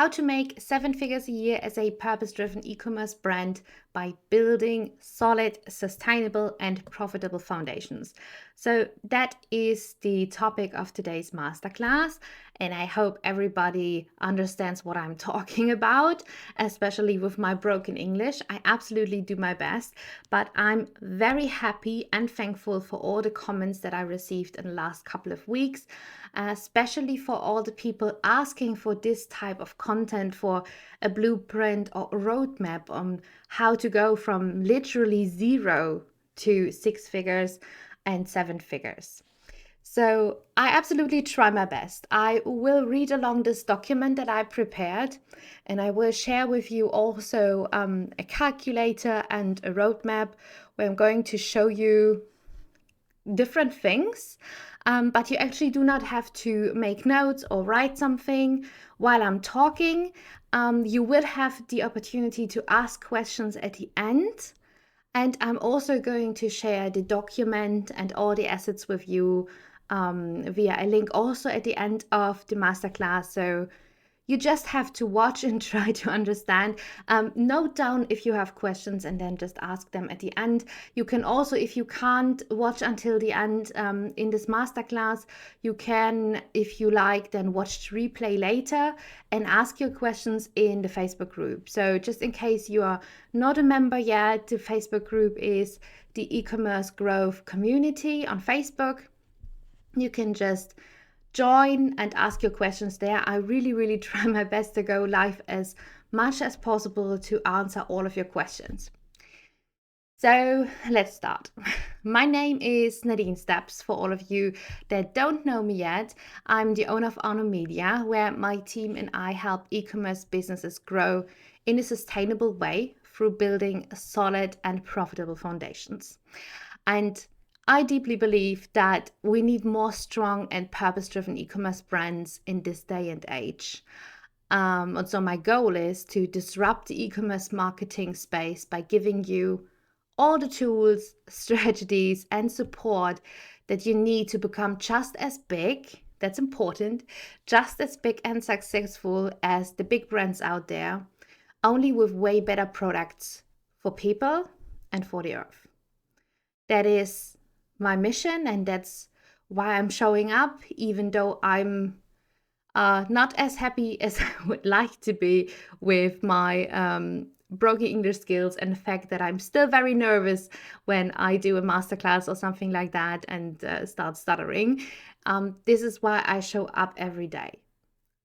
How to make 7 figures a year as a purpose-driven e-commerce brand by building solid, sustainable, and profitable foundations. So that is the topic of today's masterclass, and I hope everybody understands what I'm talking about, especially with my broken English. I absolutely do my best, but I'm very happy and thankful for all the comments that I received in the last couple of weeks, especially for all the people asking for this type of content, for a blueprint or a roadmap on how to go from literally 0 to 6 figures and 7 figures. So I absolutely try my best. I will read along this document that I prepared, and I will share with you also a calculator and a roadmap where I'm going to show you different things, but you actually do not have to make notes or write something while I'm talking. You will have the opportunity to ask questions at the end. And I'm also going to share the document and all the assets with you via a link also at the end of the masterclass. So you just have to watch and try to understand. Note down if you have questions and then just ask them at the end. You can also, if you can't watch until the end in this masterclass, you can, if you like, then watch the replay later and ask your questions in the Facebook group. So just in case you are not a member yet, the Facebook group is the e-commerce growth community on Facebook. You can just join and ask your questions there. I really try my best to go live as much as possible to answer all of your questions. So let's start. My name is Nadine Steps. For all of you that don't know me yet, I'm the owner of Arno Media, where my team and I help e-commerce businesses grow in a sustainable way through building solid and profitable foundations. And I deeply believe that we need more strong and purpose-driven e-commerce brands in this day and age. And so my goal is to disrupt the e-commerce marketing space by giving you all the tools, strategies, and support that you need to become just as big, that's important, just as big and successful as the big brands out there, only with way better products for people and for the earth. That is my mission, and that's why I'm showing up, even though I'm not as happy as I would like to be with my broken English skills, and the fact that I'm still very nervous when I do a masterclass or something like that and start stuttering. This is why I show up every day.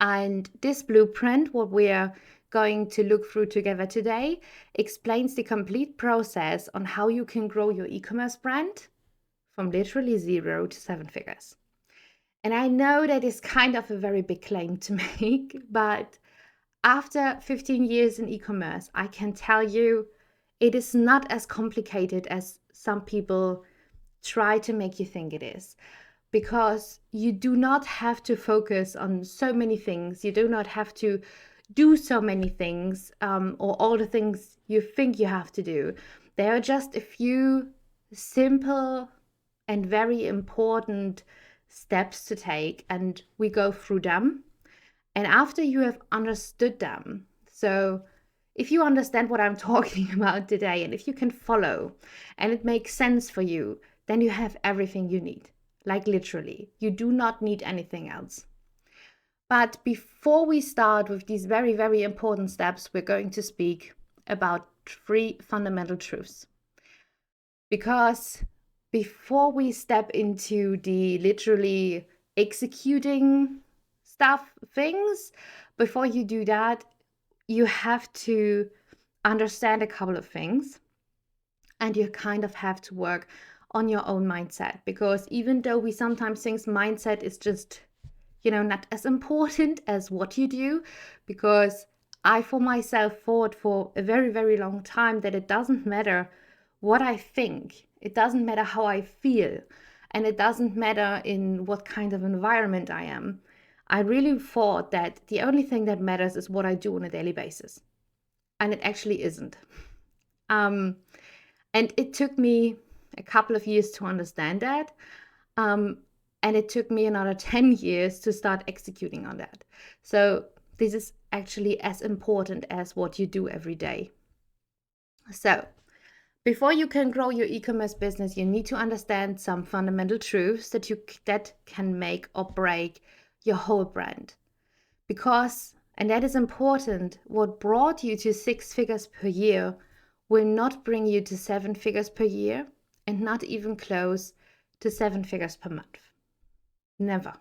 And this blueprint, what we're going to look through together today, explains the complete process on how you can grow your e-commerce brand from literally 0 to 7 figures. And I know that is kind of a very big claim to make, but after 15 years in e-commerce, I can tell you it is not as complicated as some people try to make you think it is, because you do not have to focus on so many things. You do not have to do so many things or all the things you think you have to do. There are just a few simple and very important steps to take, and we go through them. And after you have understood them, so if you understand what I'm talking about today, and if you can follow and it makes sense for you, then you have everything you need. Like literally, you do not need anything else. But before we start with these very important steps, we're going to speak about 3 fundamental truths. Because before we step into the literally executing things, before you do that, you have to understand a couple of things, and you kind of have to work on your own mindset, because even though we sometimes think mindset is just, not as important as what you do, because I for myself thought for a very long time that it doesn't matter what I think, it doesn't matter how I feel, and it doesn't matter in what kind of environment I am. I really thought that the only thing that matters is what I do on a daily basis. And it actually isn't. And it took me a couple of years to understand that. And it took me another 10 years to start executing on that. So this is actually as important as what you do every day. So, before you can grow your e-commerce business, you need to understand some fundamental truths that can make or break your whole brand. Because, and that is important, what brought you to 6 figures per year will not bring you to 7 figures per year, and not even close to 7 figures per month. Never.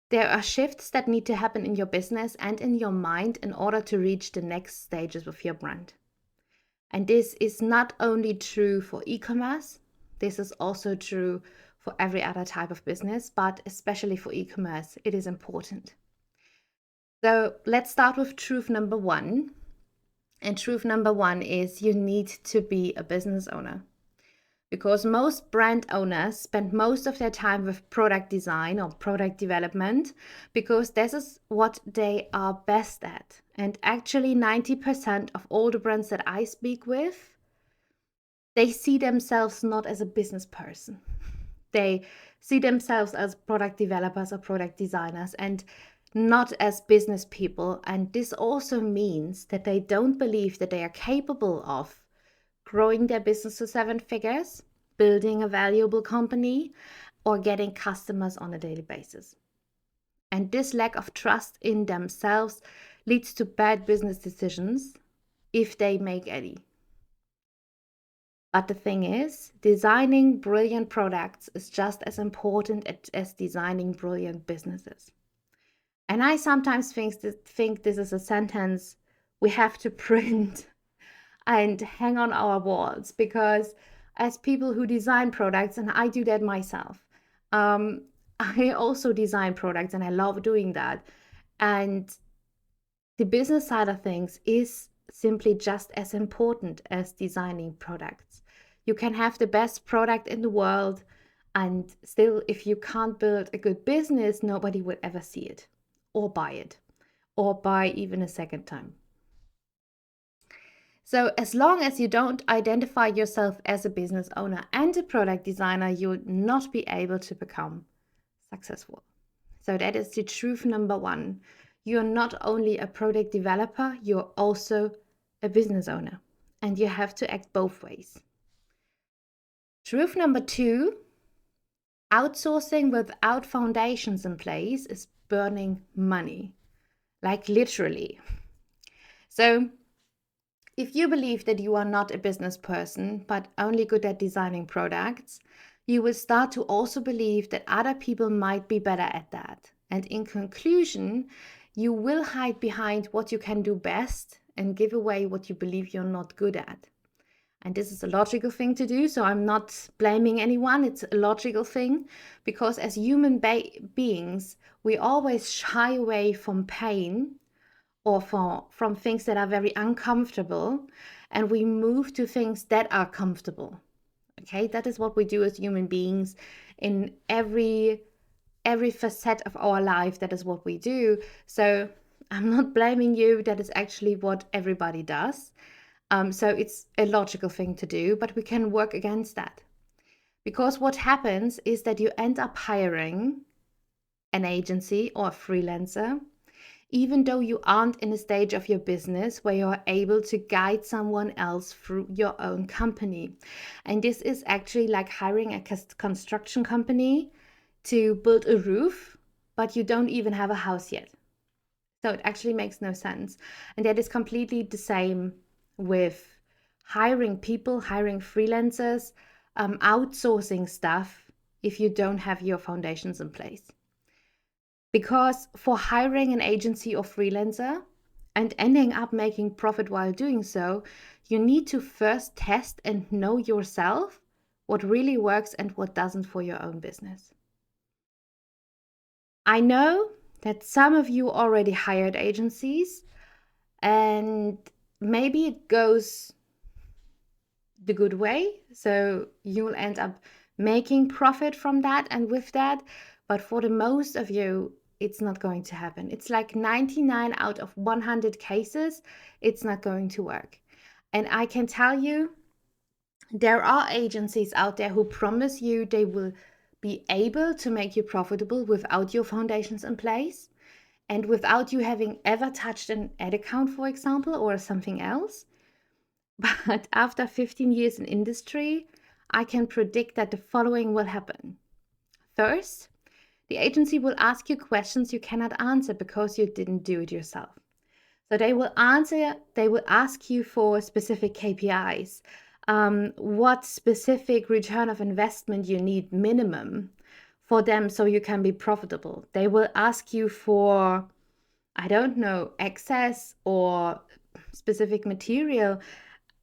There are shifts that need to happen in your business and in your mind in order to reach the next stages of your brand. And this is not only true for e-commerce, this is also true for every other type of business, but especially for e-commerce, it is important. So let's start with truth number 1. And truth number 1 is you need to be a business owner. Because most brand owners spend most of their time with product design or product development because this is what they are best at. And actually 90% of all the brands that I speak with, they see themselves not as a business person. They see themselves as product developers or product designers and not as business people. And this also means that they don't believe that they are capable of growing their business to 7 figures, building a valuable company, or getting customers on a daily basis. And this lack of trust in themselves leads to bad business decisions if they make any. But the thing is, designing brilliant products is just as important as designing brilliant businesses. And I sometimes think this is a sentence we have to print and hang on our walls, because as people who design products, and I do that myself, I also design products and I love doing that. And the business side of things is simply just as important as designing products. You can have the best product in the world, and still, if you can't build a good business, nobody would ever see it or buy it or buy even a second time. So as long as you don't identify yourself as a business owner and a product designer, you'll not be able to become successful. So that is the truth number 1. You're not only a product developer, you're also a business owner, and you have to act both ways. Truth number 2, outsourcing without foundations in place is burning money, like literally. So if you believe that you are not a business person, but only good at designing products, you will start to also believe that other people might be better at that. And in conclusion, you will hide behind what you can do best and give away what you believe you're not good at. And this is a logical thing to do, so I'm not blaming anyone. It's a logical thing, because as human beings, we always shy away from pain or from things that are very uncomfortable, and we move to things that are comfortable. Okay, that is what we do as human beings in every facet of our life. That is what we do. So I'm not blaming you. That is actually what everybody does. So it's a logical thing to do, but we can work against that. Because what happens is that you end up hiring an agency or a freelancer, even though you aren't in a stage of your business where you're able to guide someone else through your own company. And this is actually like hiring a construction company to build a roof, but you don't even have a house yet. So it actually makes no sense. And that is completely the same with hiring people, hiring freelancers, outsourcing stuff if you don't have your foundations in place. Because for hiring an agency or freelancer and ending up making profit while doing so, you need to first test and know yourself what really works and what doesn't for your own business. I know that some of you already hired agencies, and maybe it goes the good way, so you'll end up making profit from that and with that. But for the most of you, it's not going to happen. It's like 99 out of 100 cases, it's not going to work. And I can tell you, there are agencies out there who promise you they will be able to make you profitable without your foundations in place. and without you having ever touched an ad account, for example, or something else. But after 15 years in industry, I can predict that the following will happen. First, the agency will ask you questions you cannot answer because you didn't do it yourself. So they will ask you for specific KPIs, what specific return of investment you need minimum for them so you can be profitable. They will ask you for, I don't know, access or specific material.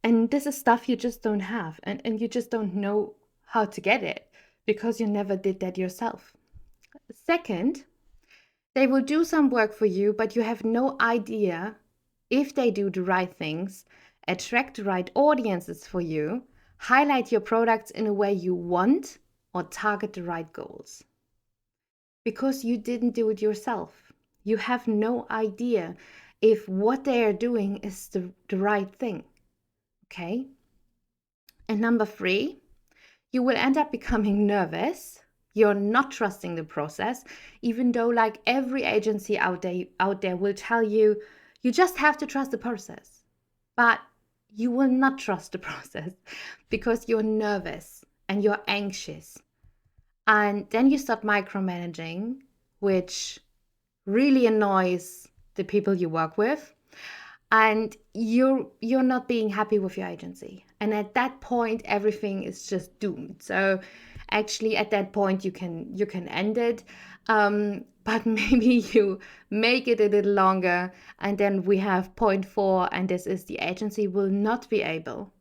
And this is stuff you just don't have, and you just don't know how to get it because you never did that yourself. Second, they will do some work for you, but you have no idea if they do the right things, attract the right audiences for you, highlight your products in a way you want, or target the right goals. Because you didn't do it yourself. You have no idea if what they are doing is the right thing. Okay? And number 3, you will end up becoming nervous. You're not trusting the process, even though like every agency out there will tell you, you just have to trust the process. But you will not trust the process because you're nervous and you're anxious. And then you start micromanaging, which really annoys the people you work with. And you're not being happy with your agency, and at that point everything is just doomed. So actually at that point you can end it, but maybe you make it a little longer, and then we have point 4, and this is the agency will not be able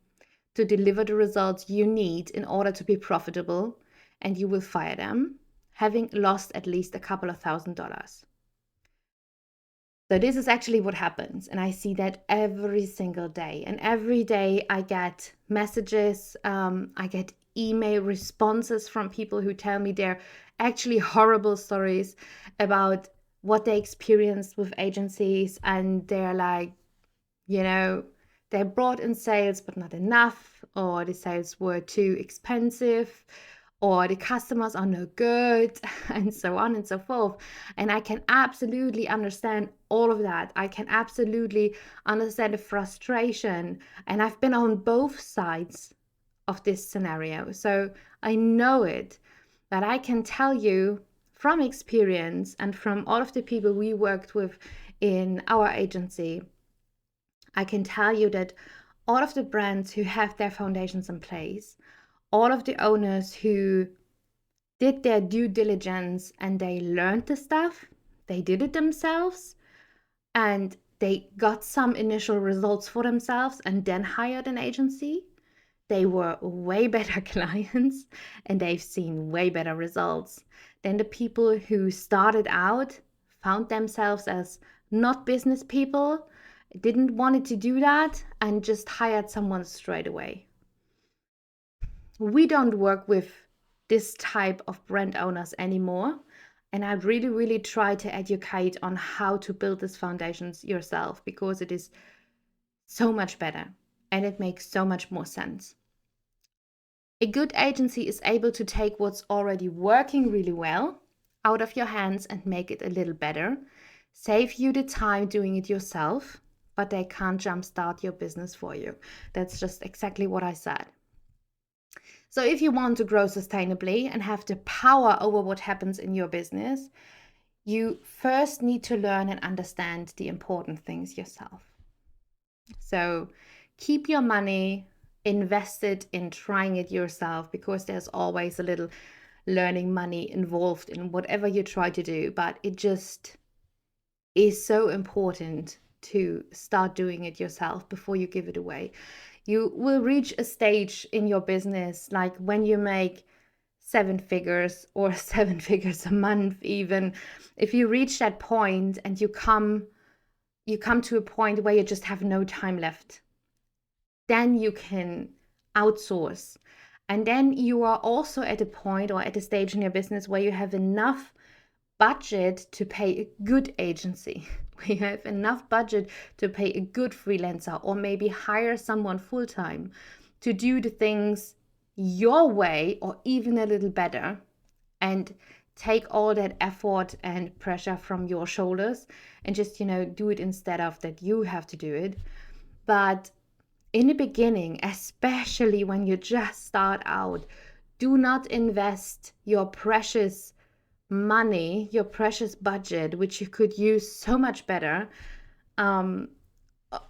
to deliver the results you need in order to be profitable, and you will fire them, having lost at least a couple of $1,000s. So this is actually what happens, and I see that every single day. And every day I get messages, I get email responses from people who tell me they're actually horrible stories about what they experienced with agencies, and they're like, they brought in sales but not enough, or the sales were too expensive, or the customers are no good, and so on and so forth. And I can absolutely understand all of that. I can absolutely understand the frustration. And I've been on both sides of this scenario. So I know it, but I can tell you from experience and from all of the people we worked with in our agency, I can tell you that all of the brands who have their foundations in place, all of the owners who did their due diligence and they learned the stuff, they did it themselves, and they got some initial results for themselves and then hired an agency, they were way better clients and they've seen way better results than the people who started out, found themselves as not business people, didn't want to do that, and just hired someone straight away. We don't work with this type of brand owners anymore. And I really, really try to educate on how to build these foundations yourself, because it is so much better and it makes so much more sense. A good agency is able to take what's already working really well out of your hands and make it a little better, save you the time doing it yourself, but they can't jumpstart your business for you. That's just exactly what I said. So if you want to grow sustainably and have the power over what happens in your business, you first need to learn and understand the important things yourself. So keep your money invested in trying it yourself, because there's always a little learning money involved in whatever you try to do, but it just is so important to start doing it yourself before you give it away. You will reach a stage in your business, like when you make 7 figures or 7 figures a month, even if you reach that point and you come to a point where you just have no time left, then you can outsource. And then you are also at a point or at a stage in your business where you have enough budget to pay a good agency. We have enough budget to pay a good freelancer, or maybe hire someone full-time to do the things your way or even a little better. And take all that effort and pressure from your shoulders and just, do it instead of that you have to do it. But in the beginning, especially when you just start out, do not invest your precious money, your precious budget, which you could use so much better, on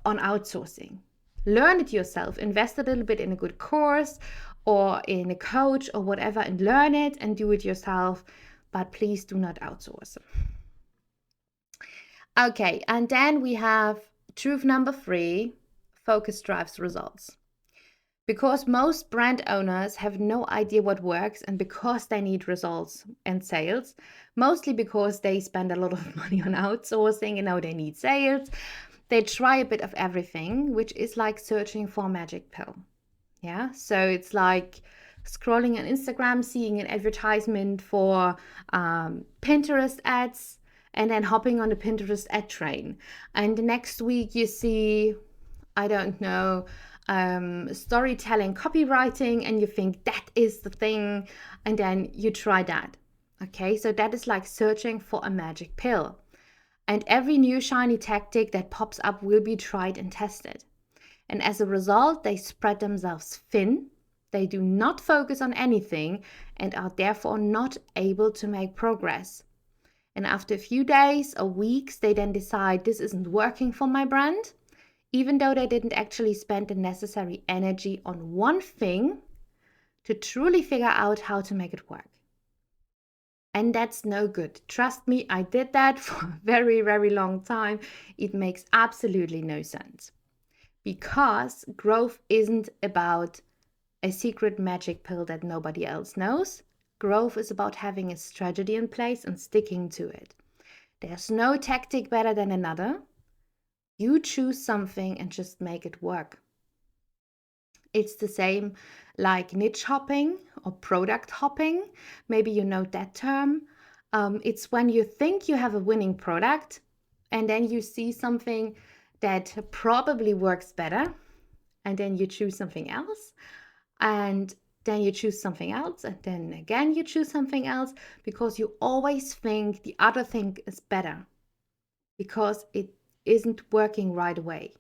outsourcing. Learn it yourself. Invest a little bit in a good course or in a coach or whatever and learn it and do it yourself. But please do not outsource. Okay, and then we have truth number 3, focus drives results. Because most brand owners have no idea what works, and because they need results and sales, mostly because they spend a lot of money on outsourcing and now they need sales, they try a bit of everything, which is like searching for a magic pill. Yeah, so it's like scrolling on Instagram, seeing an advertisement for Pinterest ads, and then hopping on the Pinterest ad train. And the next week you see, I don't know, storytelling, copywriting, and you think that is the thing, and then you try that. Okay, so that is like searching for a magic pill. And every new shiny tactic that pops up will be tried and tested. And as a result, they spread themselves thin. They do not focus on anything and are therefore not able to make progress. And after a few days or weeks, they then decide this isn't working for my brand, even though they didn't actually spend the necessary energy on one thing to truly figure out how to make it work. And that's no good. Trust me, I did that for a very, very long time. It makes absolutely no sense. Because growth isn't about a secret magic pill that nobody else knows. Growth is about having a strategy in place and sticking to it. There's no tactic better than another. You choose something and just make it work. It's the same like niche hopping or product hopping. Maybe you know that term. It's when you think you have a winning product and then you see something that probably works better, and then you choose something else, and then you choose something else, and then again you choose something else, because you always think the other thing is better because it isn't working right away.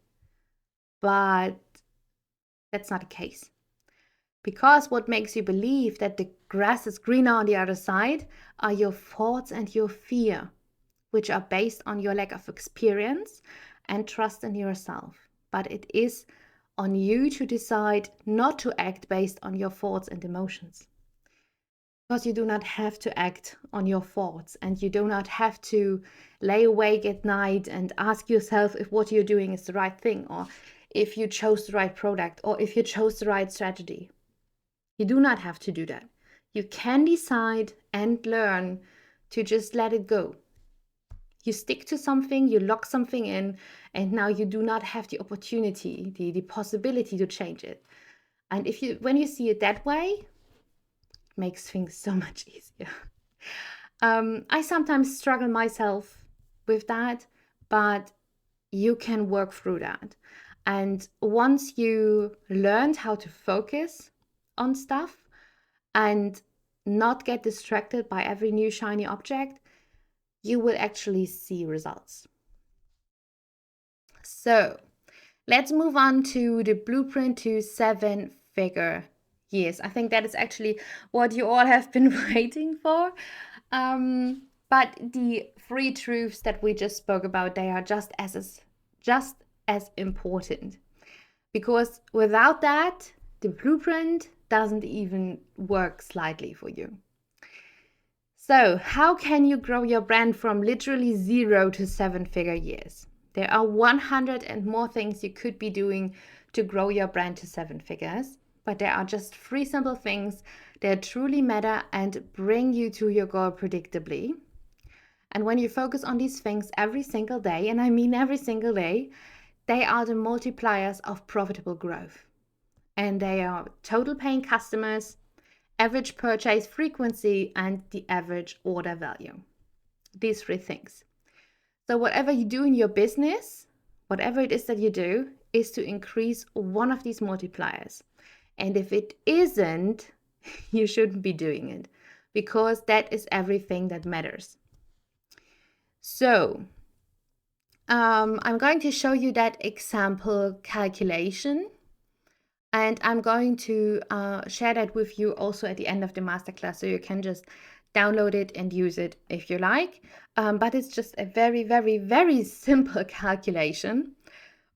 But that's not the case. Because what makes you believe that the grass is greener on the other side are your thoughts and your fear, which are based on your lack of experience and trust in yourself. But it is on you to decide not to act based on your thoughts and emotions. Because you do not have to act on your thoughts, and you do not have to lay awake at night and ask yourself if what you're doing is the right thing, or if you chose the right product, or if you chose the right strategy. You do not have to do that. You can decide and learn to just let it go. You stick to something, you lock something in, and now you do not have the opportunity, the possibility to change it. And when you see it that way, it makes things so much easier. I sometimes struggle myself with that, but you can work through that. And once you learned how to focus on stuff and not get distracted by every new shiny object, you will actually see results. So let's move on to the blueprint to 7-figure years. I think that is actually what you all have been waiting for. But the 3 truths that we just spoke about, they are just as important. Because without that, the blueprint doesn't even work slightly for you. So how can you grow your brand from literally 0 to 7-figure years? There are 100 and more things you could be doing to grow your brand to 7 figures, but there are just 3 simple things that truly matter and bring you to your goal predictably. And when you focus on these things every single day, and I mean every single day, they are the multipliers of profitable growth. And they are total paying customers, average purchase frequency, and the average order value. These 3 things. So whatever you do in your business, whatever it is that you do, is to increase one of these multipliers. And if it isn't, you shouldn't be doing it, because that is everything that matters. So I'm going to show you that example calculation, and I'm going to share that with you also at the end of the masterclass, so you can just download it and use it if you like. But it's just a very, very, very simple calculation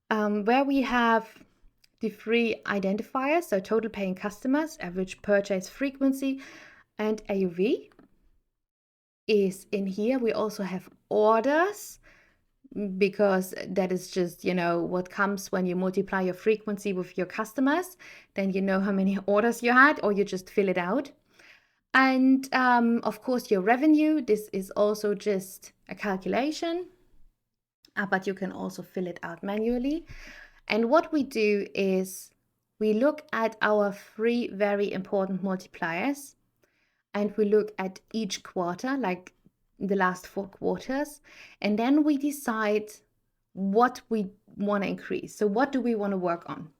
where we have the three identifiers, so total paying customers, average purchase frequency, and AOV is in here. We also have orders, because that is just, what comes when you multiply your frequency with your customers. Then you know how many orders you had, or you just fill it out. And of course, your revenue. This is also just a calculation, but you can also fill it out manually. And what we do is we look at our three very important multipliers, and we look at each quarter, like the last 4 quarters, and then we decide what we want to increase. So what do we want to work on?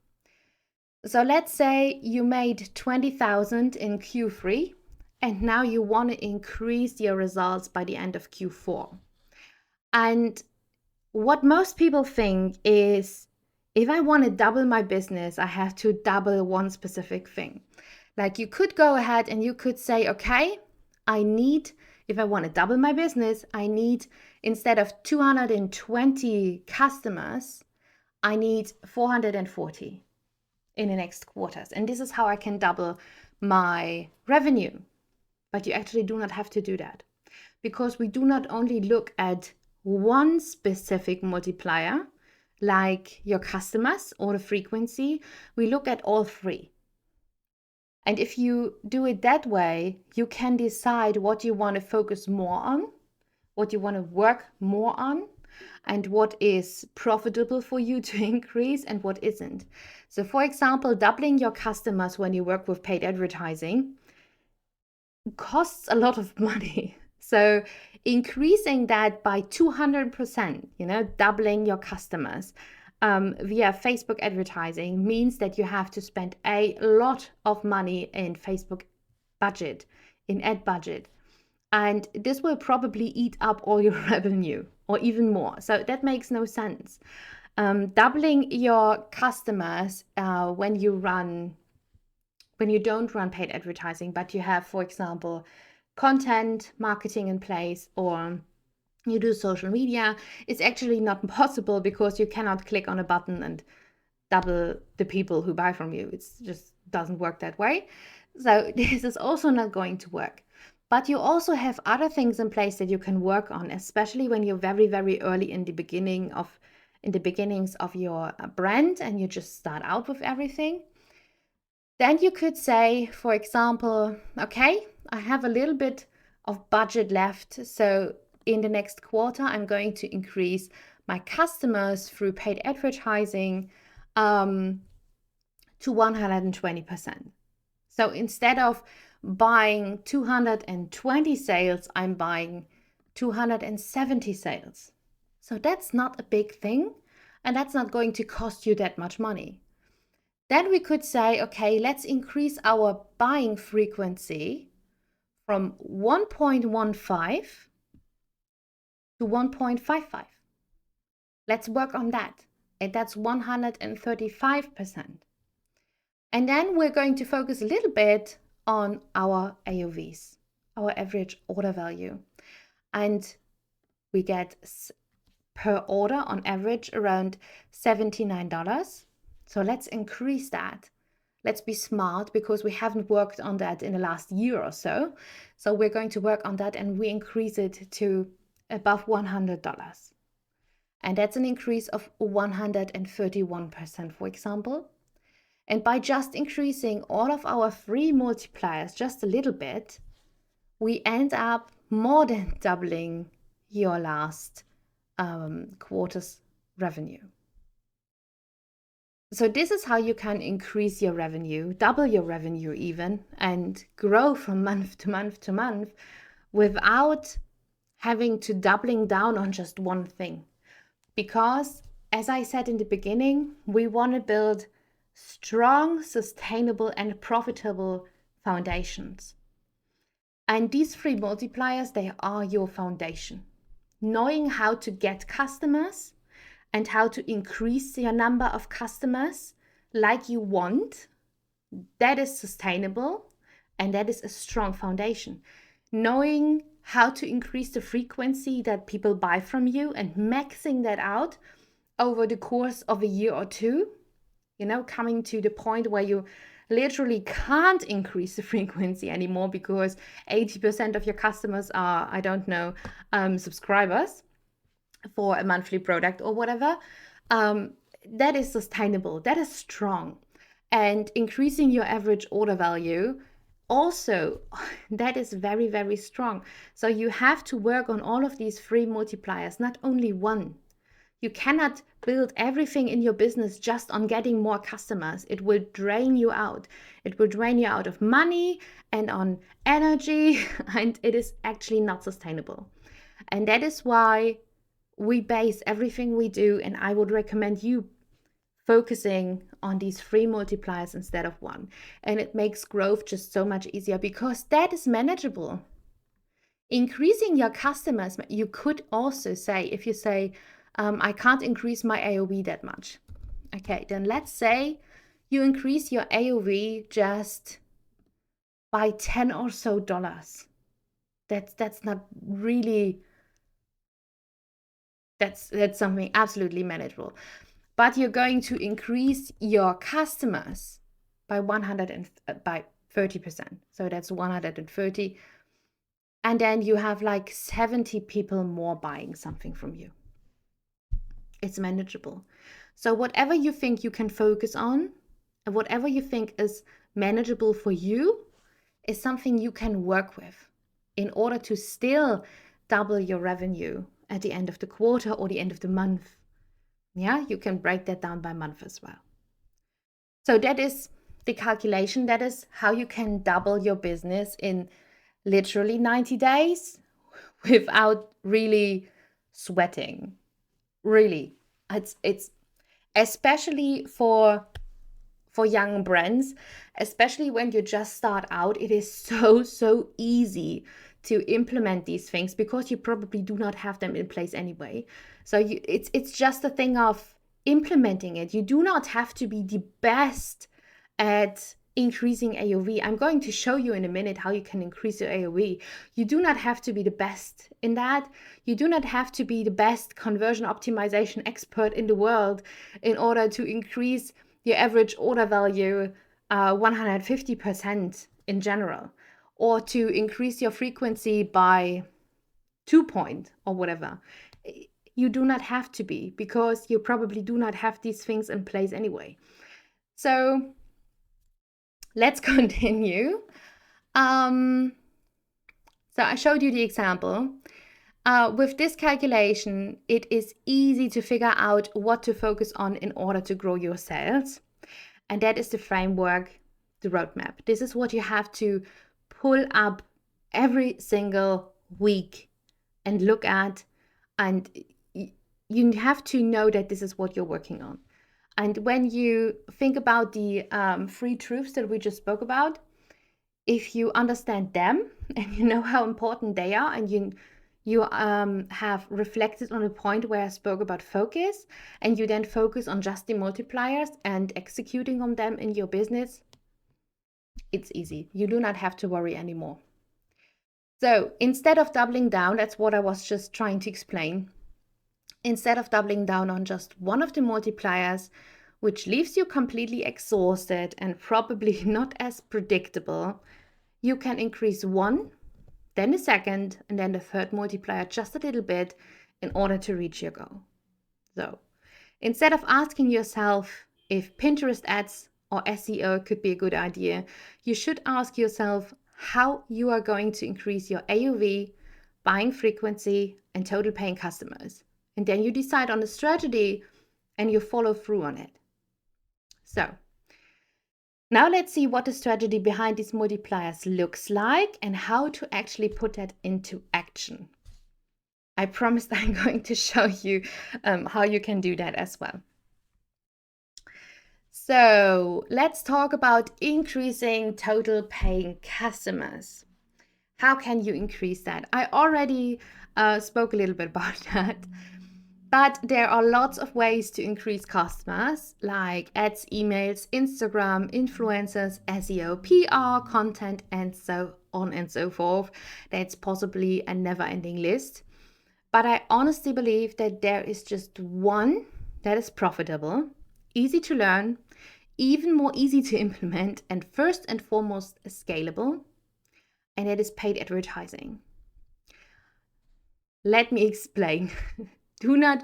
So let's say you made 20,000 in Q3, and now you want to increase your results by the end of Q4. And what most people think is, if I want to double my business, I have to double one specific thing. Like, you could go ahead and you could say, okay, if I want to double my business, I need, instead of 220 customers, I need 440 in the next quarters. And this is how I can double my revenue. But you actually do not have to do that, because we do not only look at one specific multiplier, like your customers or the frequency, we look at all three. And if you do it that way, you can decide what you want to focus more on, what you want to work more on, and what is profitable for you to increase and what isn't. So for example, doubling your customers when you work with paid advertising costs a lot of money. So increasing that by 200%, doubling your customers via Facebook advertising means that you have to spend a lot of money in Facebook budget, in ad budget. And this will probably eat up all your revenue or even more. So that makes no sense. Doubling your customers when you don't run paid advertising, but you have, for example, content marketing in place, or you do social media, it's actually not possible, because you cannot click on a button and double the people who buy from you. It just doesn't work that way. So this is also not going to work. But you also have other things in place that you can work on, especially when you're very, very early in the beginnings of your brand and you just start out with everything. Then you could say, for example, okay, I have a little bit of budget left, so in the next quarter, I'm going to increase my customers through paid advertising to 120%. So instead of buying 220 sales, I'm buying 270 sales. So that's not a big thing, and that's not going to cost you that much money. Then we could say, okay, let's increase our buying frequency from 1.15 to 1.55. Let's work on that. And that's 135%. And then we're going to focus a little bit on our AOVs, our average order value. And we get per order on average around $79. So let's increase that. Let's be smart, because we haven't worked on that in the last year or so. So we're going to work on that, and we increase it to above $100. And that's an increase of 131%, for example. And by just increasing all of our three multipliers just a little bit, we end up more than doubling your last quarter's revenue. So this is how you can increase your revenue, double your revenue even, and grow from month to month to month without having to doubling down on just one thing. Because, as I said in the beginning, we want to build strong, sustainable, and profitable foundations. And these free multipliers, they are your foundation. Knowing how to get customers and how to increase your number of customers like you want, that is sustainable and that is a strong foundation. Knowing how to increase the frequency that people buy from you and maxing that out over the course of a year or two, coming to the point where you literally can't increase the frequency anymore because 80% of your customers are, I don't know, subscribers for a monthly product or whatever. That is sustainable, that is strong. And increasing your average order value also, that is very, very strong. So you have to work on all of these free multipliers, not only one. You cannot build everything in your business just on getting more customers. It will drain you out. It will drain you out of money and on energy, and it is actually not sustainable. And that is why we base everything we do, and I would recommend you focusing on these free multipliers instead of one. And it makes growth just so much easier because that is manageable. Increasing your customers, you could also say, if you say, I can't increase my AOV that much. Okay, then let's say you increase your AOV just by $10 or so. That's not really, that's something absolutely manageable. But you're going to increase your customers by 30%. So that's 130. And then you have like 70 people more buying something from you. It's manageable. So whatever you think you can focus on and whatever you think is manageable for you is something you can work with in order to still double your revenue at the end of the quarter or the end of the month. Yeah, you can break that down by month as well. So that is the calculation. That is how you can double your business in literally 90 days without really sweating. Really, it's especially for young brands, especially when you just start out, it is so easy to implement these things because you probably do not have them in place anyway. So it's just a thing of implementing it. You do not have to be the best at increasing AOV. I'm going to show you in a minute how you can increase your AOV. You do not have to be the best in that. You do not have to be the best conversion optimization expert in the world in order to increase your average order value 150% in general, or to increase your frequency by 2 point or whatever. You do not have to be, because you probably do not have these things in place anyway. So let's continue. So I showed you the example. With this calculation, it is easy to figure out what to focus on in order to grow your sales. And that is the framework, the roadmap. This is what you have to pull up every single week and look at. And you have to know that this is what you're working on. And when you think about the 3 truths that we just spoke about, if you understand them and you know how important they are, and you have reflected on a point where I spoke about focus, and you then focus on just the multipliers and executing on them in your business, it's easy. You do not have to worry anymore. So instead of doubling down, that's what I was just trying to explain. Instead of doubling down on just one of the multipliers, which leaves you completely exhausted and probably not as predictable, you can increase one, then the second, and then the third multiplier just a little bit in order to reach your goal. So instead of asking yourself if Pinterest ads or SEO could be a good idea, you should ask yourself how you are going to increase your AOV, buying frequency, and total paying customers. And then you decide on a strategy and you follow through on it. So now let's see what the strategy behind these multipliers looks like and how to actually put that into action. I promised I'm going to show you how you can do that as well. So let's talk about increasing total paying customers. How can you increase that? I already spoke a little bit about that. But there are lots of ways to increase customers, like ads, emails, Instagram, influencers, SEO, PR, content, and so on and so forth. That's possibly a never ending list. But I honestly believe that there is just one that is profitable, easy to learn, even more easy to implement, and first and foremost, scalable, and that is paid advertising. Let me explain. Do not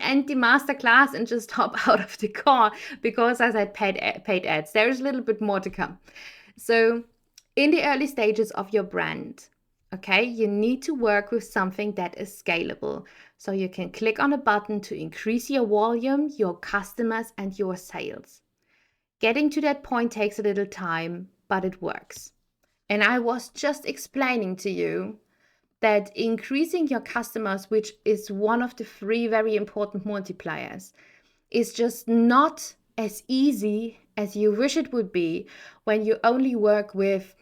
end the masterclass and just hop out of the car because I said paid ads. There is a little bit more to come. So, in the early stages of your brand, okay, you need to work with something that is scalable. So you can click on a button to increase your volume, your customers, and your sales. Getting to that point takes a little time, but it works. And I was just explaining to you that increasing your customers, which is one of the three very important multipliers, is just not as easy as you wish it would be when you only work with,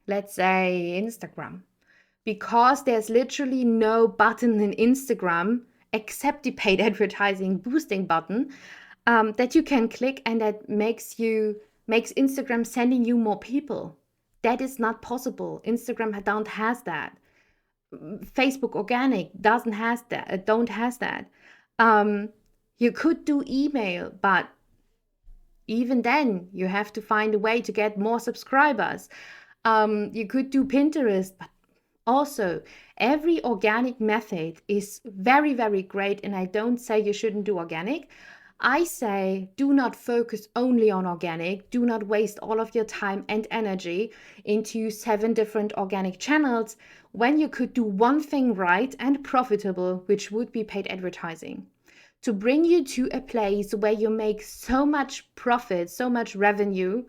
let's say, Instagram. Because there's literally no button in Instagram except the paid advertising boosting button that you can click and that makes Instagram sending you more people. That is not possible. Instagram don't has that. Facebook organic doesn't has that, don't has that. You could do email, but even then you have to find a way to get more subscribers. You could do Pinterest, but also every organic method is very, very great. And I don't say you shouldn't do organic. I say do not focus only on organic. Do not waste all of your time and energy into 7 different organic channels when you could do one thing right and profitable, which would be paid advertising. To bring you to a place where you make so much profit, so much revenue,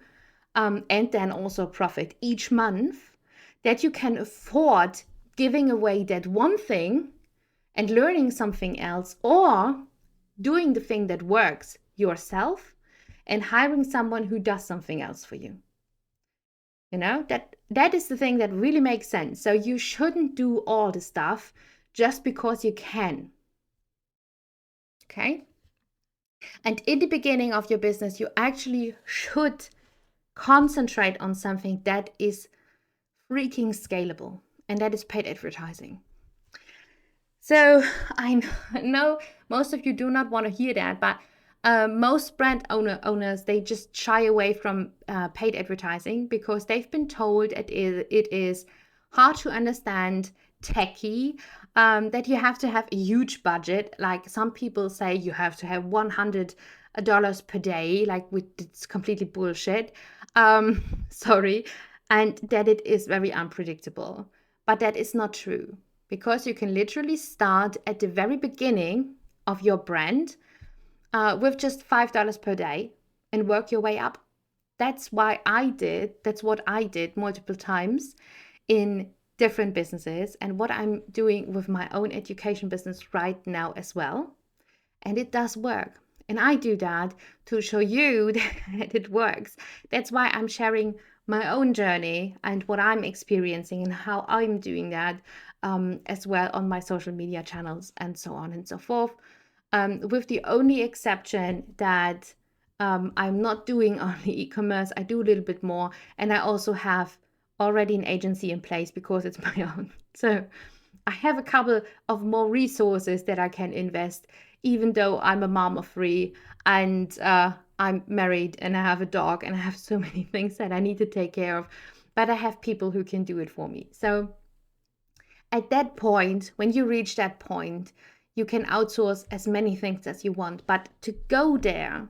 and then also profit each month that you can afford giving away that one thing and learning something else, or doing the thing that works yourself and hiring someone who does something else for you. You know, that is the thing that really makes sense. So you shouldn't do all the stuff just because you can. Okay? And in the beginning of your business, you actually should concentrate on something that is freaking scalable, and that is paid advertising. So I know most of you do not want to hear that, but most brand owners, they just shy away from paid advertising because they've been told it is hard to understand, techy, that you have to have a huge budget. Like some people say you have to have $100 per day, like it's completely bullshit. Sorry. And that it is very unpredictable. But that is not true because you can literally start at the very beginning of your brand with just $5 per day and work your way up. That's what I did multiple times in different businesses and what I'm doing with my own education business right now as well. And it does work. And I do that to show you that it works. That's why I'm sharing my own journey and what I'm experiencing and how I'm doing that as well on my social media channels and so on and so forth. With the only exception that I'm not doing only e-commerce, I do a little bit more. And I also have already an agency in place because it's my own. So I have a couple of more resources that I can invest, even though I'm a mom of 3 and I'm married and I have a dog and I have so many things that I need to take care of. But I have people who can do it for me. So at that point, when you reach that point, you can outsource as many things as you want. But to go there,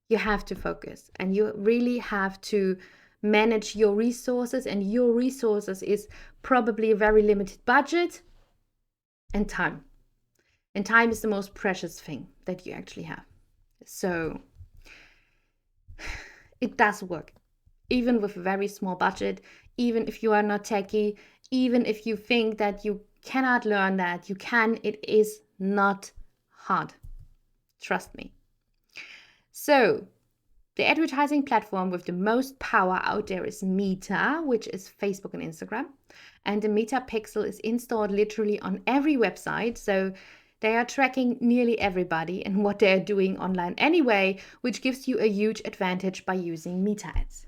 you have to focus and you really have to manage your resources, and your resources is probably a very limited budget and time. And time is the most precious thing that you actually have. So it does work, even with a very small budget, even if you are not techie, even if you think that you cannot learn that, you can. It is not hard. Trust me. So The advertising platform with the most power out there is Meta, which is Facebook and Instagram. And the Meta Pixel is installed literally on every website. So they are tracking nearly everybody and what they're doing online anyway, which gives you a huge advantage by using Meta ads.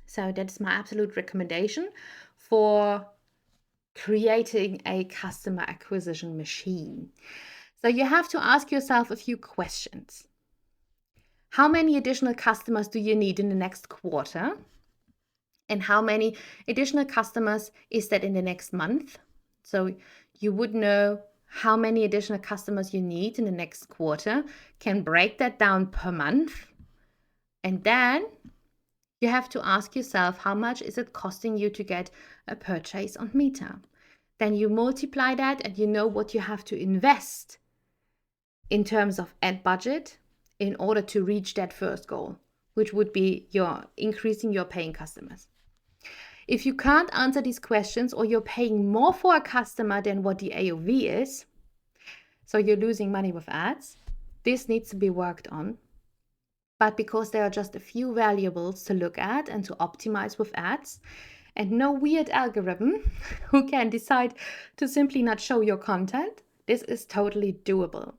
So that's my absolute recommendation for creating a customer acquisition machine. So you have to ask yourself a few questions. How many additional customers do you need in the next quarter? And how many additional customers is that in the next month? So you would know how many additional customers you need in the next quarter, can break that down per month. And then you have to ask yourself, how much is it costing you to get a purchase on Meta? Then you multiply that and you know what you have to invest in terms of ad budget in order to reach that first goal, which would be your increasing your paying customers. If you can't answer these questions, or you're paying more for a customer than what the AOV is, so you're losing money with ads, this needs to be worked on. But because there are just a few variables to look at and to optimize with ads, and no weird algorithm who can decide to simply not show your content, this is totally doable.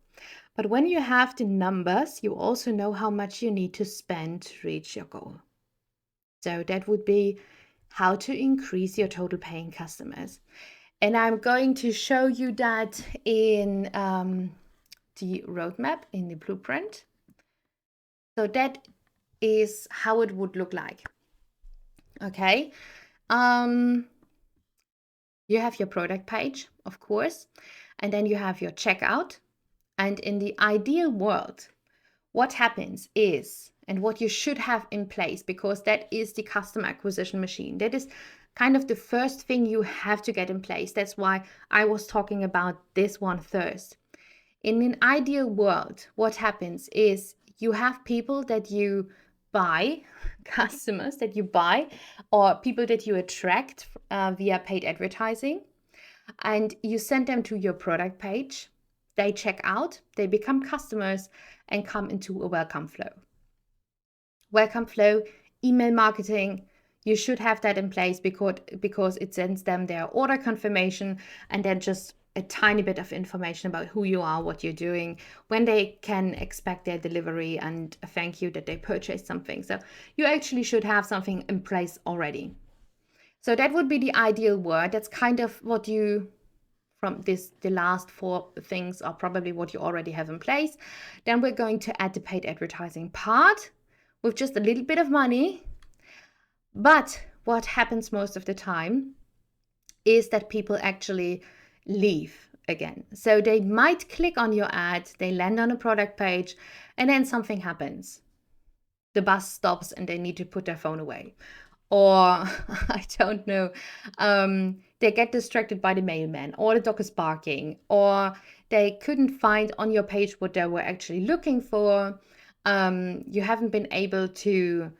But when you have the numbers, you also know how much you need to spend to reach your goal. So that would be how to increase your total paying customers. And I'm going to show you that in the roadmap, in the blueprint. So that is how it would look like. Okay. You have your product page, of course, and then you have your checkout. And in the ideal world, what happens is, and what you should have in place, because that is the customer acquisition machine. That is kind of the first thing you have to get in place. That's why I was talking about this one first. In an ideal world, what happens is you have people that you buy, customers that you buy, or people that you attract via paid advertising, and you send them to your product page. They check out, they become customers and come into a welcome flow. Welcome flow, email marketing, you should have that in place because it sends them their order confirmation and then just a tiny bit of information about who you are, what you're doing, when they can expect their delivery, and a thank you that they purchased something. So you actually should have something in place already. So that would be the ideal world. That's kind of what you, from this, the last four things are probably what you already have in place. Then we're going to add the paid advertising part with just a little bit of money. But what happens most of the time is that people actually leave again. So they might click on your ad, they land on a product page, and then something happens. The bus stops and they need to put their phone away. Or I don't know, they get distracted by the mailman, or the dog is barking, or they couldn't find on your page what they were actually looking for. You haven't been able to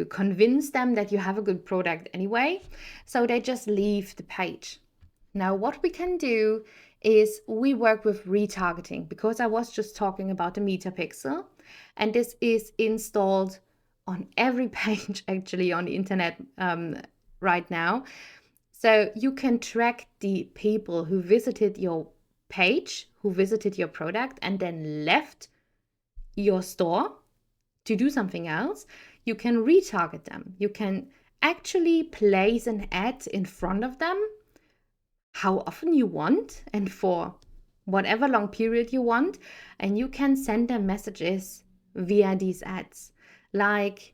convince them that you have a good product anyway, so they just leave the page. Now, what we can do is we work with retargeting, because I was just talking about the Meta Pixel, and this is installed on every page actually on the internet right now. So you can track the people who visited your page, who visited your product, and then left your store to do something else. You can retarget them. You can actually place an ad in front of them how often you want and for whatever long period you want. And you can send them messages via these ads. Like,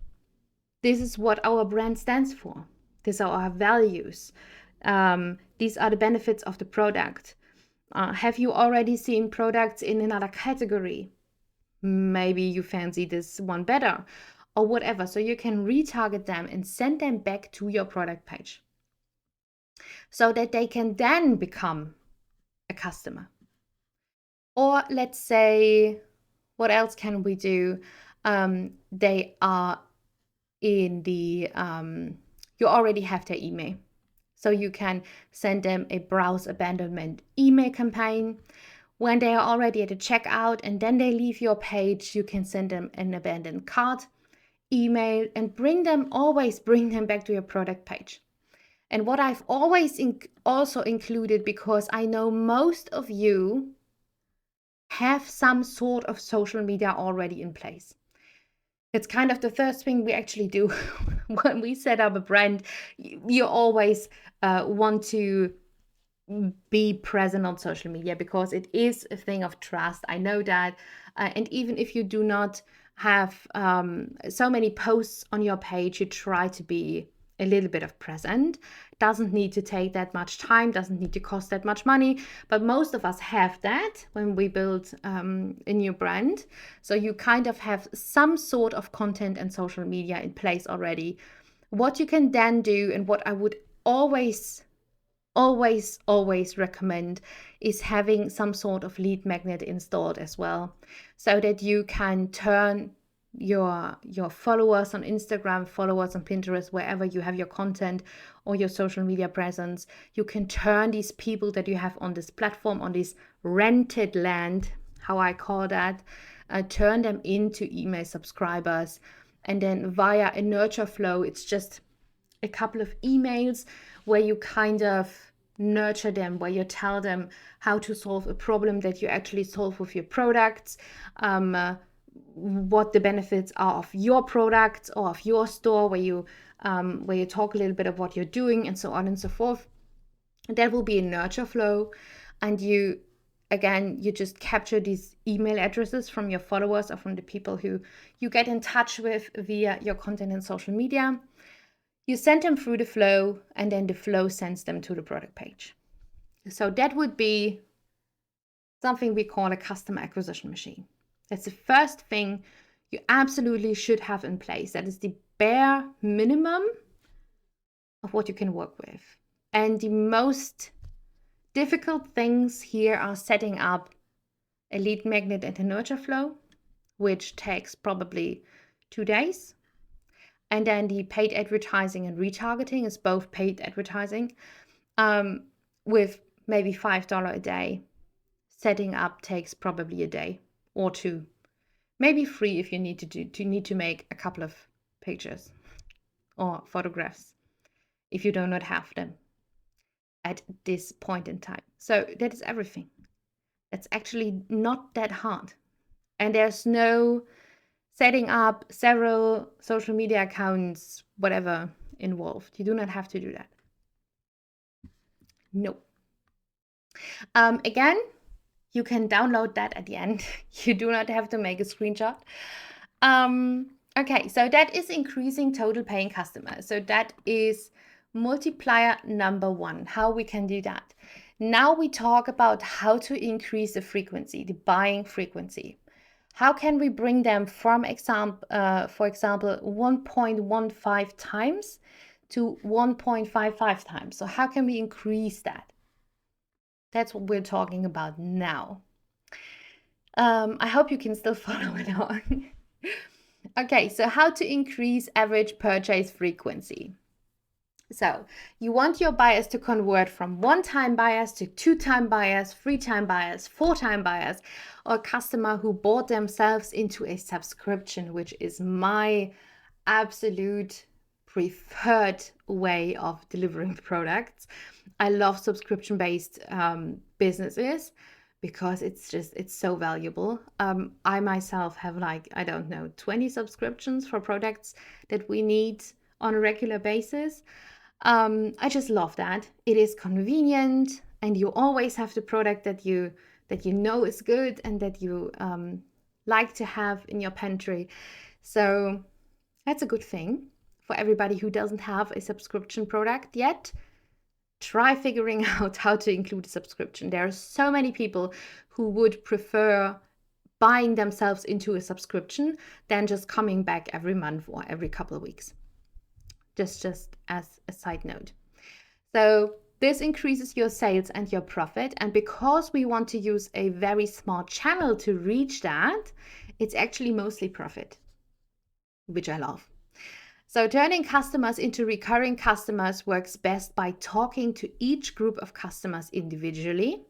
this is what our brand stands for. These are our values. These are the benefits of the product. Have you already seen products in another category? Maybe you fancy this one better, or whatever. So you can retarget them and send them back to your product page so that they can then become a customer. Or let's say, what else can we do? They are in the, you already have their email. So you can send them a browse abandonment email campaign. When they are already at the checkout and then they leave your page, you can send them an abandoned cart email, and always bring them back to your product page. And what I've always also included, because I know most of you have some sort of social media already in place. It's kind of the first thing we actually do when we set up a brand. You always want to be present on social media because it is a thing of trust. I know that. And even if you do not have so many posts on your page, you try to be a little bit of present. Doesn't need to take that much time, doesn't need to cost that much money, but most of us have that when we build a new brand. So you kind of have some sort of content and social media in place already. What you can then do, and what I would always recommend, is having some sort of lead magnet installed as well, so that you can turn your followers on Instagram, followers on Pinterest, wherever you have your content or your social media presence, you can turn these people that you have on this platform, on this rented land, how I call that, turn them into email subscribers. And then via a nurture flow, it's just a couple of emails where you kind of nurture them, where you tell them how to solve a problem that you actually solve with your products, what the benefits are of your products or of your store, where you talk a little bit of what you're doing, and so on and so forth. That will be a nurture flow. And you just capture these email addresses from your followers or from the people who you get in touch with via your content and social media. You send them through the flow, and then the flow sends them to the product page. So that would be something we call a customer acquisition machine. That's the first thing you absolutely should have in place. That is the bare minimum of what you can work with. And the most difficult things here are setting up a lead magnet and a nurture flow, which takes probably 2 days. And then the paid advertising and retargeting is both paid advertising, with maybe $5 a day. Setting up takes probably a day or 2, maybe 3 if you need to make a couple of pictures or photographs if you do not have them at this point in time. So that is everything. It's actually not that hard. And there's no setting up several social media accounts, whatever, involved. You do not have to do that. No. Again, you can download that at the end. You do not have to make a screenshot. Okay, so that is increasing total paying customers. So that is multiplier number 1, how we can do that. Now we talk about how to increase the frequency, the buying frequency. How can we bring them from for example, 1.15 times to 1.55 times? So how can we increase that? That's what we're talking about now. I hope you can still follow it on. Okay, so how to increase average purchase frequency. So you want your buyers to convert from 1-time buyers to 2-time buyers, 3-time buyers, 4-time buyers, or a customer who bought themselves into a subscription, which is my absolute preferred way of delivering products. I love subscription-based businesses because it's so valuable. I myself have 20 subscriptions for products that we need on a regular basis. I just love that. It is convenient, and you always have the product that you know is good and that you like to have in your pantry. So that's a good thing for everybody who doesn't have a subscription product yet. Try figuring out how to include a subscription. There are so many people who would prefer buying themselves into a subscription than just coming back every month or every couple of weeks. Just as a side note. So this increases your sales and your profit. And because we want to use a very small channel to reach that, it's actually mostly profit, which I love. So turning customers into recurring customers works best by talking to each group of customers individually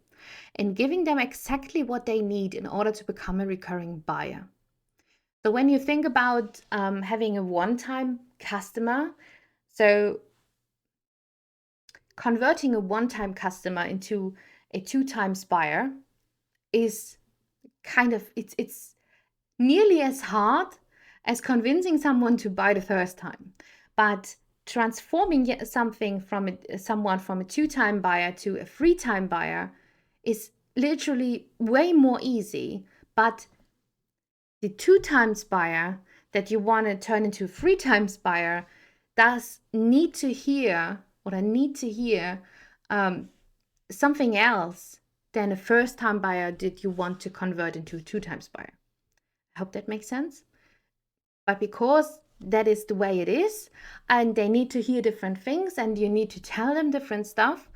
and giving them exactly what they need in order to become a recurring buyer. So when you think about having a one-time customer, so converting a one-time customer into a two times buyer is kind of it's nearly as hard as convincing someone to buy the first time. But transforming someone from a two-time buyer to a three-time buyer is literally way more easy. But the two times buyer that you want to turn into three times buyer does need to hear something else than a first time buyer that you want to convert into a two times buyer. I hope that makes sense. But because that is the way it is, and they need to hear different things, and you need to tell them different stuff,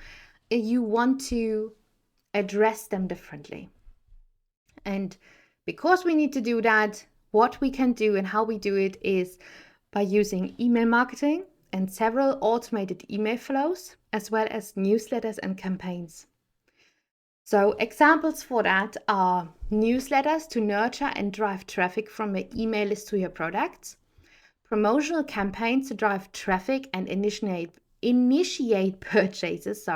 you want to address them differently. And because we need to do that, what we can do and how we do it is by using email marketing and several automated email flows, as well as newsletters and campaigns. So examples for that are newsletters to nurture and drive traffic from your email list to your products, promotional campaigns to drive traffic and initiate purchases,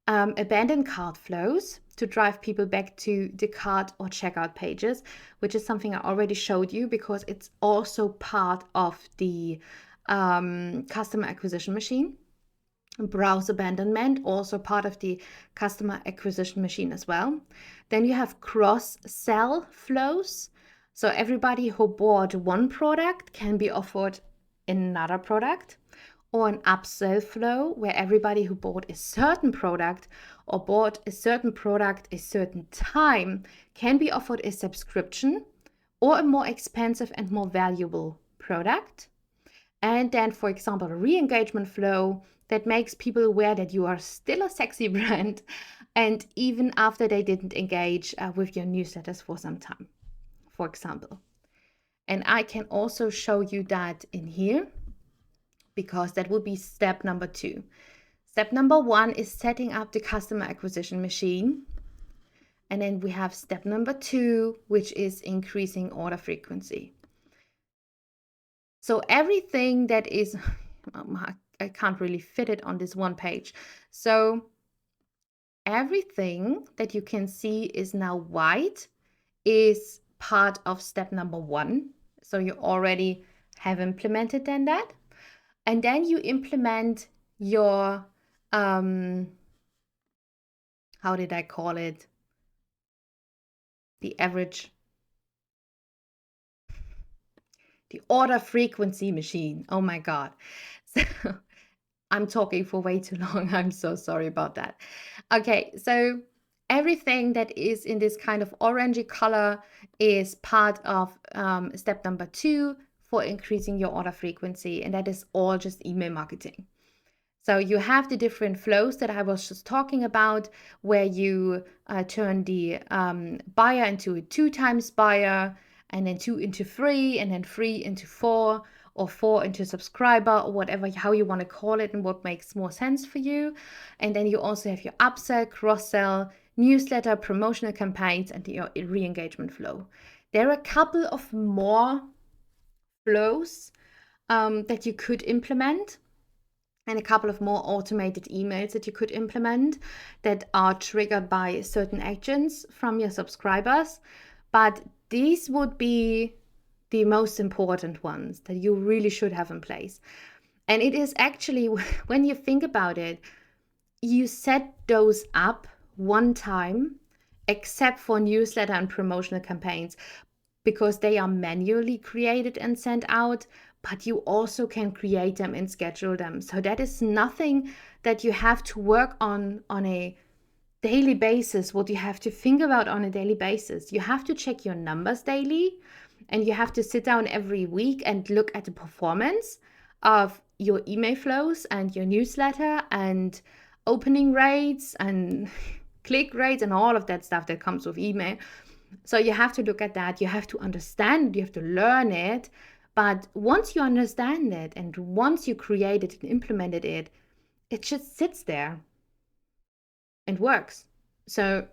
abandoned cart flows to drive people back to the cart or checkout pages, which is something I already showed you because it's also part of the customer acquisition machine. Browse abandonment, also part of the customer acquisition machine as well. Then you have cross-sell flows. So everybody who bought one product can be offered another product, or an upsell flow where everybody who bought a certain product or bought a certain product a certain time can be offered a subscription or a more expensive and more valuable product. And then, for example, a re-engagement flow that makes people aware that you are still a sexy brand, and even after they didn't engage with your newsletters for some time, for example. And I can also show you that in here, because that will be step number 2. Step number 1 is setting up the customer acquisition machine. And then we have step number 2, which is increasing order frequency. So everything that is, I can't really fit it on this one page. So everything that you can see is now white is part of step number 1. So you already have implemented then that. And then you implement your, how did I call it? The order frequency machine. Oh my God. So I'm talking for way too long. I'm so sorry about that. Okay, so everything that is in this kind of orangey color is part of step number 2 for increasing your order frequency, and that is all just email marketing. So you have the different flows that I was just talking about, where you turn the buyer into a 2 times buyer, and then 2 into 3, and then 3 into 4, or 4 into subscriber, or whatever, how you want to call it and what makes more sense for you. And then you also have your upsell, cross-sell, newsletter, promotional campaigns, and your re-engagement flow. There are a couple of more flows that you could implement, and a couple of more automated emails that you could implement that are triggered by certain actions from your subscribers. But these would be the most important ones that you really should have in place. And it is actually, when you think about it, you set those up one time, except for newsletter and promotional campaigns, because they are manually created and sent out, but you also can create them and schedule them. So that is nothing that you have to work on a daily basis, what you have to think about on a daily basis. You have to check your numbers daily, and you have to sit down every week and look at the performance of your email flows and your newsletter and opening rates and click rates and all of that stuff that comes with email. So you have to look at that. You have to understand it. You have to learn it. But once you understand it and once you created and implemented it, it just sits there and works. So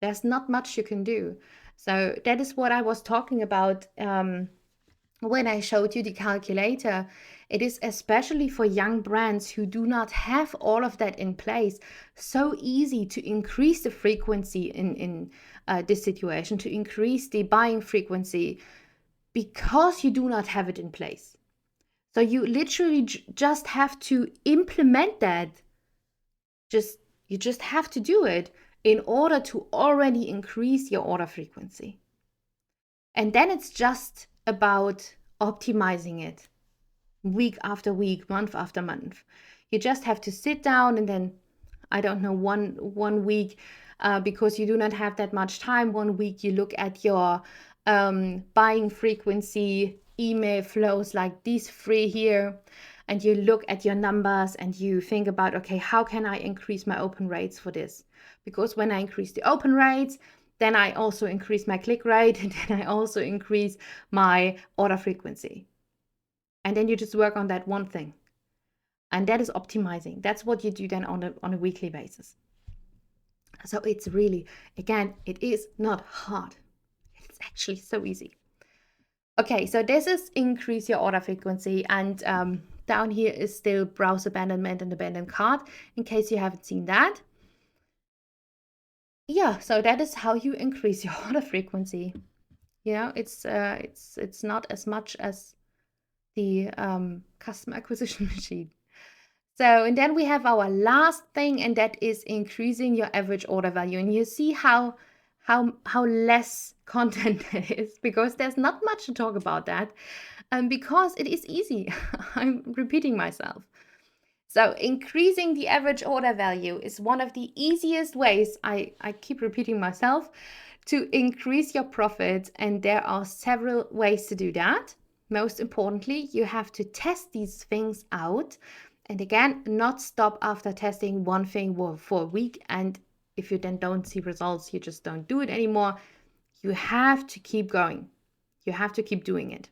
There's not much you can do. So that is what I was talking about when I showed you the calculator. It is especially for young brands who do not have all of that in place, so easy to increase the frequency in this situation, to increase the buying frequency, because you do not have it in place. So you literally just have to implement that. You just have to do it in order to already increase your order frequency. And then it's just about optimizing it week after week, month after month. You just have to sit down and then, I don't know, one week, because you do not have that much time, one week you look at your buying frequency, email flows like these three here, and you look at your numbers and you think about, okay, how can I increase my open rates for this? Because when I increase the open rates, then I also increase my click rate, and then I also increase my order frequency. And then you just work on that one thing. And that is optimizing. That's what you do then on a weekly basis. So it's really, again, it is not hard. It's actually so easy. Okay, so this is increase your order frequency. And down here is still browse abandonment and abandoned cart, in case you haven't seen that. Yeah, so that is how you increase your order frequency. You know, it's not as much as the customer acquisition machine. So, and then we have our last thing, and that is increasing your average order value. And you see how less content that is, because there's not much to talk about that, because it is easy. I'm repeating myself. So increasing the average order value is one of the easiest ways, I keep repeating myself, to increase your profit. And there are several ways to do that. Most importantly, you have to test these things out. And again, not stop after testing one thing for a week. And if you then don't see results, you just don't do it anymore. You have to keep going. You have to keep doing it.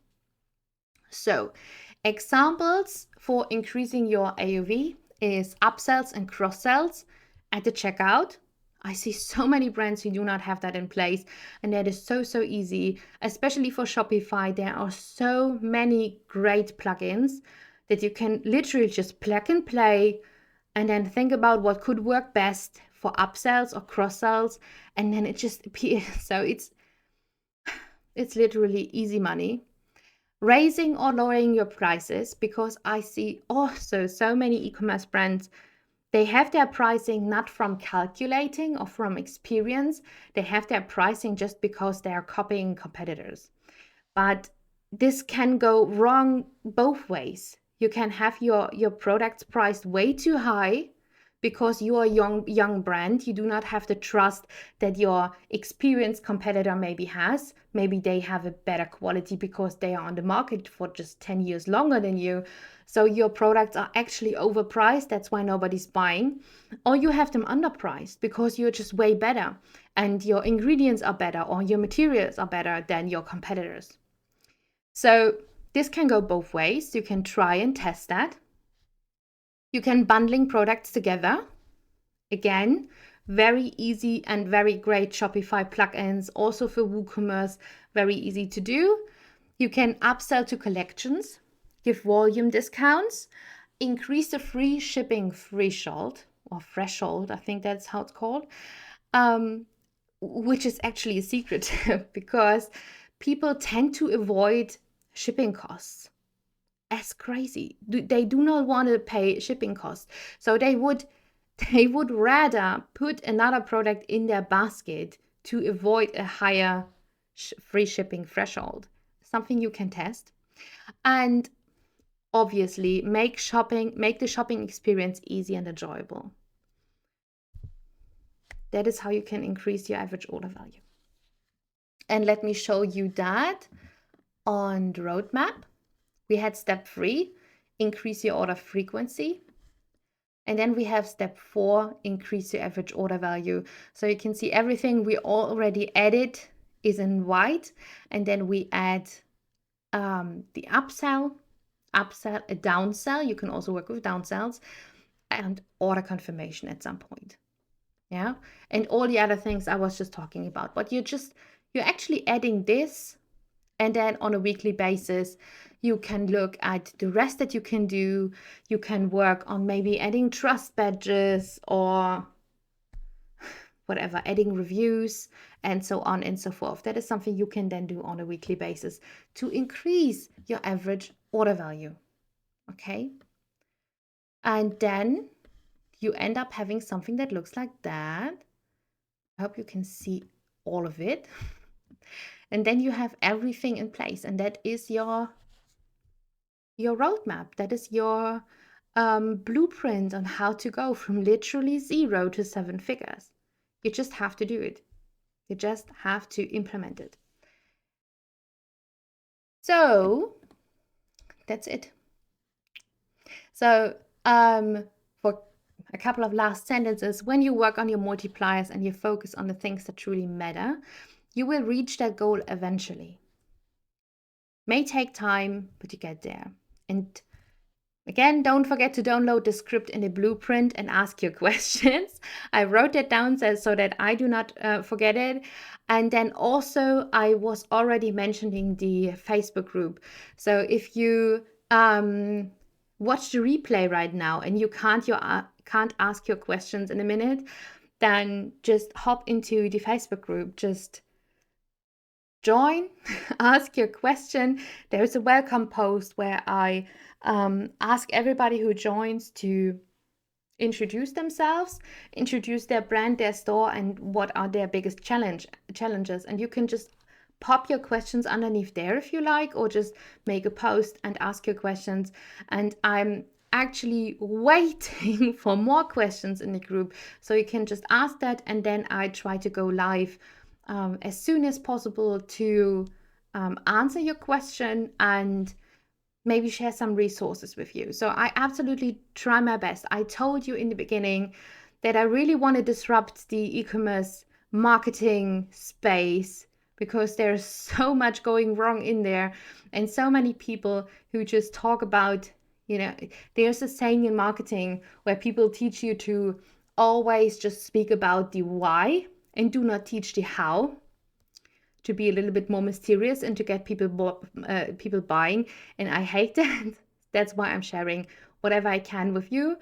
So examples for increasing your AOV is upsells and cross-sells at the checkout. I see so many brands who do not have that in place, and that is so easy, especially for Shopify. There are so many great plugins that you can literally just plug and play and then think about what could work best for upsells or cross-sells, and then it just appears. So it's literally easy money. Raising or lowering your prices, because I see also so many e-commerce brands, they have their pricing not from calculating or from experience. They have their pricing just because they are copying competitors. But this can go wrong both ways. You can have your products priced way too high because you are a young brand. You do not have the trust that your experienced competitor maybe has. Maybe they have a better quality because they are on the market for just 10 years longer than you. So your products are actually overpriced. That's why nobody's buying. Or you have them underpriced because you're just way better and your ingredients are better or your materials are better than your competitors. So this can go both ways. You can try and test that. You can bundling products together. Again, very easy and very great Shopify plugins, also for WooCommerce, very easy to do. You can upsell to collections, give volume discounts, increase the free shipping threshold, or threshold, I think that's how it's called, which is actually a secret because people tend to avoid shipping costs as crazy. They do not want to pay shipping costs. So they would rather put another product in their basket to avoid a higher free shipping threshold. Something you can test. And obviously make the shopping experience easy and enjoyable. That is how you can increase your average order value. And let me show you that on the roadmap. We had step 3, increase your order frequency. And then we have step 4, increase your average order value. So you can see everything we already added is in white. And then we add the upsell, a downsell. You can also work with downsells, and order confirmation at some point. Yeah. And all the other things I was just talking about. But you're actually adding this. And then on a weekly basis, you can look at the rest that you can do. You can work on maybe adding trust badges or whatever, adding reviews and so on and so forth. That is something you can then do on a weekly basis to increase your average order value. Okay. And then you end up having something that looks like that. I hope you can see all of it. And then you have everything in place, and that is your roadmap. That is your blueprint on how to go from literally 0 to 7 figures. You just have to do it. You just have to implement it. So that's it. So for a couple of last sentences, when you work on your multipliers and you focus on the things that truly matter, you will reach that goal eventually. May take time, but you get there. And again, don't forget to download the script in the blueprint and ask your questions. I wrote that down so that I do not forget it. And then also, I was already mentioning the Facebook group. So if you watch the replay right now and you can't ask your questions in a minute, then just hop into the Facebook group. Just join, ask your question. There's a welcome post where I ask everybody who joins to introduce themselves, introduce their brand, their store, and what are their biggest challenges. And you can just pop your questions underneath there if you like, or just make a post and ask your questions. And I'm actually waiting for more questions in the group, so you can just ask that, and then I try to go live as soon as possible to answer your question and maybe share some resources with you. So I absolutely try my best. I told you in the beginning that I really want to disrupt the e-commerce marketing space because there's so much going wrong in there and so many people who just talk about, there's a saying in marketing where people teach you to always just speak about the why and do not teach the how, to be a little bit more mysterious and to get people buying. And I hate that. That's why I'm sharing whatever I can with you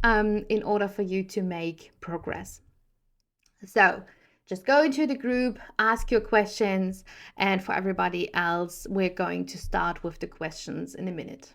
in order for you to make progress. So just go into the group, ask your questions, and for everybody else, we're going to start with the questions in a minute.